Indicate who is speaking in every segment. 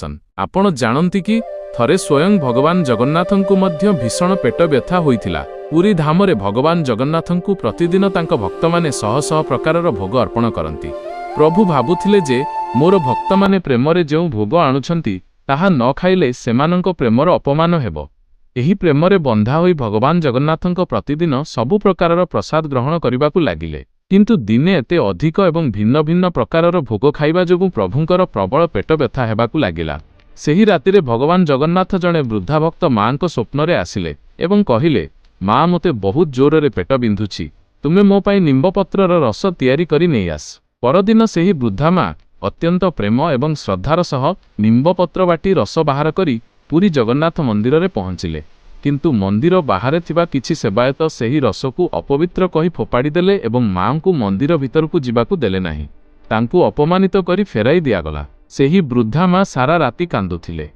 Speaker 1: आपण जानती कि थरे स्वयं भगवान जगन्नाथंकु मध्य भीषण पेट व्यथा होइथिला। पुरी धामरे भगवान जगन्नाथंकु प्रतिदिन तांक भक्त माने शह शह प्रकारर भोग अर्पण करंती। प्रभु भाबुथिले जे मोर भक्त माने प्रेमरे जेउ भोग आणुछंती ताहा न खाइले सेमानंक प्रेमर अपमान हेबो। एही प्रेमरे बंधा होई भगवान जगन्नाथंक प्रतिदिन सबु प्रकारर प्रसाद ग्रहण करिबाकु लागिले। किंतु दिने एते अधिक एवं भिन्न भिन्न प्रकारर भोग खाइबा जोगु प्रभुंकर प्रबल पेट व्यथा हेबाकु लागिला। सेही रातिरे भगवान जगन्नाथ जणे वृद्धा भक्त मां को स्वप्न रे आसिले एवं कहिले, मां मोते बहुत जोर रे पेट बिंधुछि, तुमे मो पाई निंब पत्रर रस तैयारी करी नै आस। परदिन सेही वृद्धा मां अत्यंत प्रेम एवं श्रद्धार सह निंब पत्र बाटी रस बाहर करी पुरी जगन्नाथ मंदिर रे पहुंचिले। किंतु मंदिर बाहर थिबा किछि सेवायत सेही रसकु अपवित्र कही फोपाड़ी देले एवं मां को मंदिर भितरकु जिबाकु देले नाही। तांकु अपमानित करी फेराई दियागला। सेही वृद्धा मां सारा राति कांदुथिले,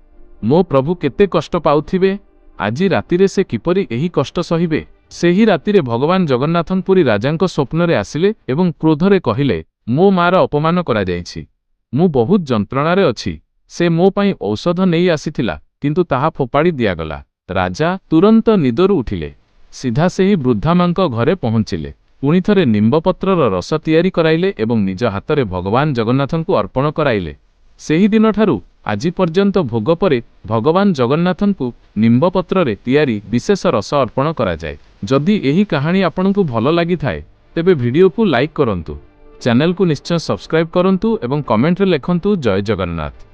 Speaker 1: मो प्रभु केते कष्ट पाउथिबे, आजी रातिरे से किपरि एही कष्ट सहिबे। सेही रातिरे भगवान जगन्नाथन पुरी राजांक स्वप्न रे आसिले एवं क्रोधरे कहिले, मो मार अपमान करा जायछि, मु बहुत जंत्रणारे अछि। से मो पाई औषध नेई आसिथिला किंतु ताहा फोपाड़ी दियागला। राजा तुरंत निदरु उठिले, सीधा सेही वृद्धा मांक घरे पहुंचिले। पुणी थरे निंबपत्रर रस तैयारी कराइले एवं निज हातरे भगवान जगन्नाथंकु अर्पण कराइले। सेही दिन ठारू आजी पर्यंत भोग परे भगवान जगन्नाथंकु निंबपत्ररे तैयारी विशेष रस अर्पण करा जाए। जदि एही कहानी आपनकु भलो लागि थाए तेबे वीडियो को लाइक करंतु, चैनल को निश्चय सब्सक्राइब करंतु एवं कमेंट रे लेखंतु जय जगन्नाथ।